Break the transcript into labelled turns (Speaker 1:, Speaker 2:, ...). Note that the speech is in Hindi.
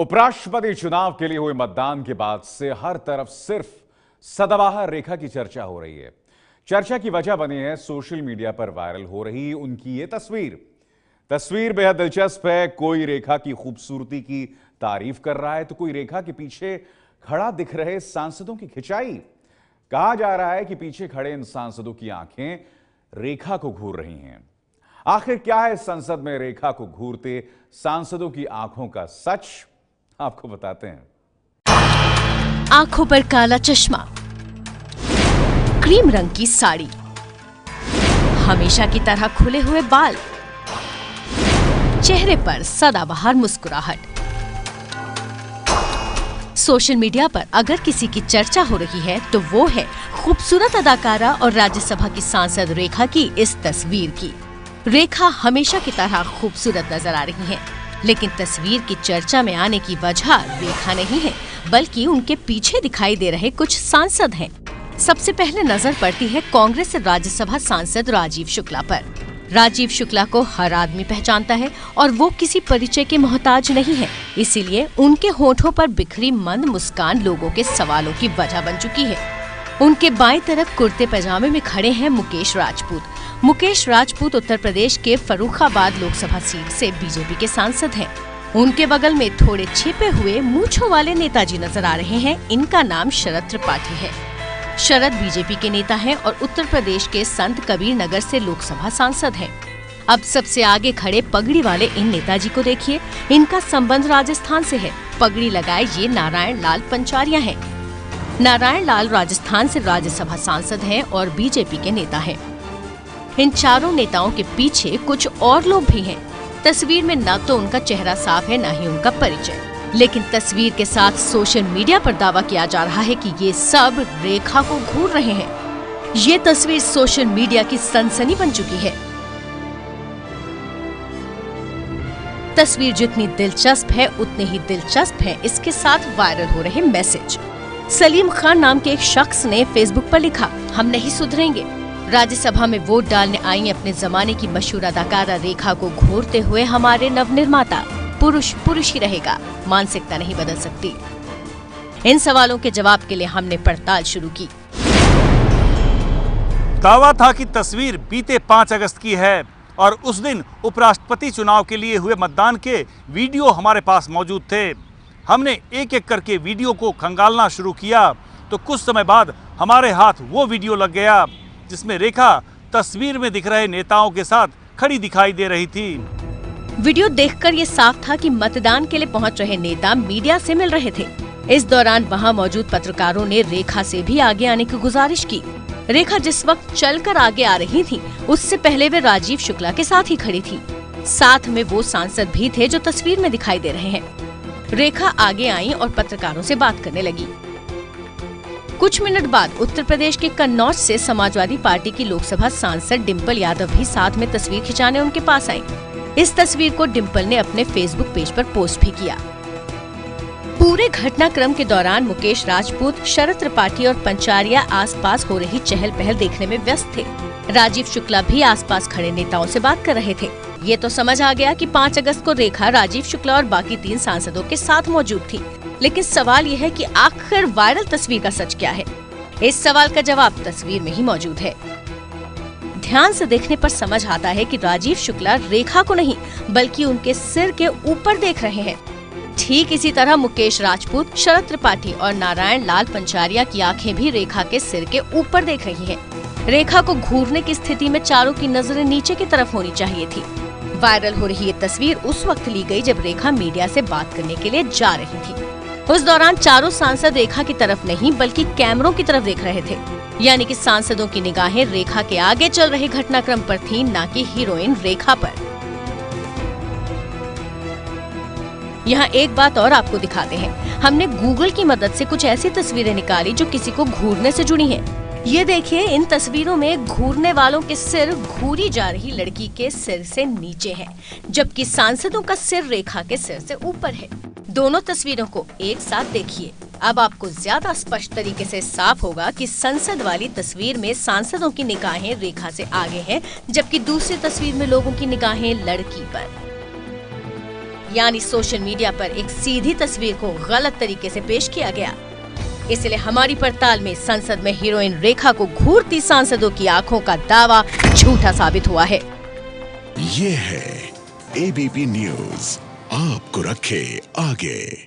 Speaker 1: उपराष्ट्रपति चुनाव के लिए हुए मतदान के बाद से हर तरफ सिर्फ सदाबहार रेखा की चर्चा हो रही है। चर्चा की वजह बनी है सोशल मीडिया पर वायरल हो रही उनकी ये तस्वीर बेहद दिलचस्प है। कोई रेखा की खूबसूरती की तारीफ कर रहा है तो कोई रेखा के पीछे खड़ा दिख रहे सांसदों की खिंचाई। कहा जा रहा है कि पीछे खड़े इन सांसदों की आंखें रेखा को घूर रही हैं। आखिर क्या है संसद में रेखा को घूरते सांसदों की आंखों का सच, आपको बताते हैं।
Speaker 2: आंखों पर काला चश्मा, क्रीम रंग की साड़ी, हमेशा की तरह खुले हुए बाल, चेहरे पर सदाबहार मुस्कुराहट। सोशल मीडिया पर अगर किसी की चर्चा हो रही है तो वो है खूबसूरत अदाकारा और राज्यसभा की सांसद रेखा की इस तस्वीर की। रेखा हमेशा की तरह खूबसूरत नजर आ रही हैं, लेकिन तस्वीर की चर्चा में आने की वजह रेखा नहीं है, बल्कि उनके पीछे दिखाई दे रहे कुछ सांसद हैं। सबसे पहले नजर पड़ती है कांग्रेस राज्यसभा सांसद राजीव शुक्ला पर। राजीव शुक्ला को हर आदमी पहचानता है और वो किसी परिचय के मोहताज नहीं है, इसीलिए उनके होठों पर बिखरी मंद मुस्कान लोगों के सवालों की वजह बन चुकी है। उनके बाईं तरफ कुर्ते पैजामे में खड़े हैं मुकेश राजपूत। मुकेश राजपूत उत्तर प्रदेश के फर्रुखाबाद लोकसभा सीट से बीजेपी के सांसद हैं। उनके बगल में थोड़े छिपे हुए मूंछों वाले नेताजी नजर आ रहे हैं। इनका नाम शरद त्रिपाठी है। शरद बीजेपी के नेता हैं और उत्तर प्रदेश के संत कबीर नगर से लोकसभा सांसद हैं। अब सबसे आगे खड़े पगड़ी वाले इन नेताजी को देखिए, इनका संबंध राजस्थान से है। पगड़ी लगाए ये नारायण लाल पंचारिया हैं। नारायण लाल राजस्थान से राज्यसभा सांसद हैं और बीजेपी के नेता हैं। इन चारों नेताओं के पीछे कुछ और लोग भी हैं। तस्वीर में न तो उनका चेहरा साफ है, न ही उनका परिचय, लेकिन तस्वीर के साथ सोशल मीडिया पर दावा किया जा रहा है कि ये सब रेखा को घूर रहे हैं। ये तस्वीर सोशल मीडिया की सनसनी बन चुकी है। तस्वीर जितनी दिलचस्प है उतने ही दिलचस्प है इसके साथ वायरल हो रहे मैसेज। सलीम खान नाम के एक शख्स ने फेसबुक पर लिखा, हम नहीं सुधरेंगे। राज्यसभा में वोट डालने आई अपने जमाने की मशहूर अदाकारा रेखा को घूरते हुए हमारे नवनिर्माता पुरुष पुरुष ही रहेगा, मानसिकता नहीं बदल सकती। इन सवालों के जवाब के लिए हमने पड़ताल शुरू की।
Speaker 3: दावा था कि तस्वीर बीते 5 अगस्त की है और उस दिन उपराष्ट्रपति चुनाव के लिए हुए मतदान के वीडियो हमारे पास मौजूद थे। हमने एक एक करके वीडियो को खंगालना शुरू किया तो कुछ समय बाद हमारे हाथ वो वीडियो लग गया जिसमें रेखा तस्वीर में दिख रहे नेताओं के साथ खड़ी दिखाई दे रही थी।
Speaker 2: वीडियो देखकर ये साफ था कि मतदान के लिए पहुंच रहे नेता मीडिया से मिल रहे थे। इस दौरान वहां मौजूद पत्रकारों ने रेखा से भी आगे आने की गुजारिश की। रेखा जिस वक्त चलकर आगे आ रही थी, उससे पहले वे राजीव शुक्ला के साथ ही खड़ी थी। साथ में वो सांसद भी थे जो तस्वीर में दिखाई दे रहे हैं। रेखा आगे आई और पत्रकारों से बात करने लगी। कुछ मिनट बाद उत्तर प्रदेश के कन्नौज से समाजवादी पार्टी की लोकसभा सांसद डिम्पल यादव भी साथ में तस्वीर खिंचाने उनके पास आई। इस तस्वीर को डिम्पल ने अपने फेसबुक पेज पर पोस्ट भी किया। पूरे घटनाक्रम के दौरान मुकेश राजपूत, शरद त्रिपाठी और पंचारिया आसपास हो रही चहल पहल देखने में व्यस्त थे। राजीव शुक्ला भी आसपास खड़े नेताओं से बात कर रहे थे। ये तो समझ आ गया कि 5 अगस्त को रेखा राजीव शुक्ला और बाकी 3 सांसदों के साथ मौजूद थी, लेकिन सवाल यह है कि आखिर वायरल तस्वीर का सच क्या है? इस सवाल का जवाब तस्वीर में ही मौजूद है। ध्यान से देखने पर समझ आता है कि राजीव शुक्ला रेखा को नहीं बल्कि उनके सिर के ऊपर देख रहे हैं। ठीक इसी तरह मुकेश राजपूत, शरद त्रिपाठी और नारायण लाल पंचारिया की आंखें भी रेखा के सिर के ऊपर देख रही हैं। रेखा को घूरने की स्थिति में चारों की नजरें नीचे की तरफ होनी चाहिए थी। वायरल हो रही ये तस्वीर उस वक्त ली गई जब रेखा मीडिया से बात करने के लिए जा रही थी। उस दौरान चारों सांसद रेखा की तरफ नहीं बल्कि कैमरों की तरफ देख रहे थे, यानी कि सांसदों की निगाहें रेखा के आगे चल रहे घटनाक्रम पर थीं, न कि हीरोइन रेखा पर। यहाँ एक बात और आपको दिखाते हैं। हमने गूगल की मदद से कुछ ऐसी तस्वीरें निकाली जो किसी को घूरने से जुड़ी हैं। ये देखिए, इन तस्वीरों में घूरने वालों के सिर घूरी जा रही लड़की के सिर से नीचे है, जबकि सांसदों का सिर रेखा के सिर से ऊपर है। दोनों तस्वीरों को एक साथ देखिए, अब आपको ज्यादा स्पष्ट तरीके से साफ होगा कि संसद वाली तस्वीर में सांसदों की निगाहें रेखा से आगे हैं, जबकि दूसरी तस्वीर में लोगों की निगाहें लड़की पर। यानी सोशल मीडिया पर एक सीधी तस्वीर को गलत तरीके से पेश किया गया। इसलिए हमारी पड़ताल में संसद में हीरोइन रेखा को घूरती सांसदों की आंखों का दावा झूठा साबित हुआ है।
Speaker 4: ये है एबीपी न्यूज़, आपको रखे आगे।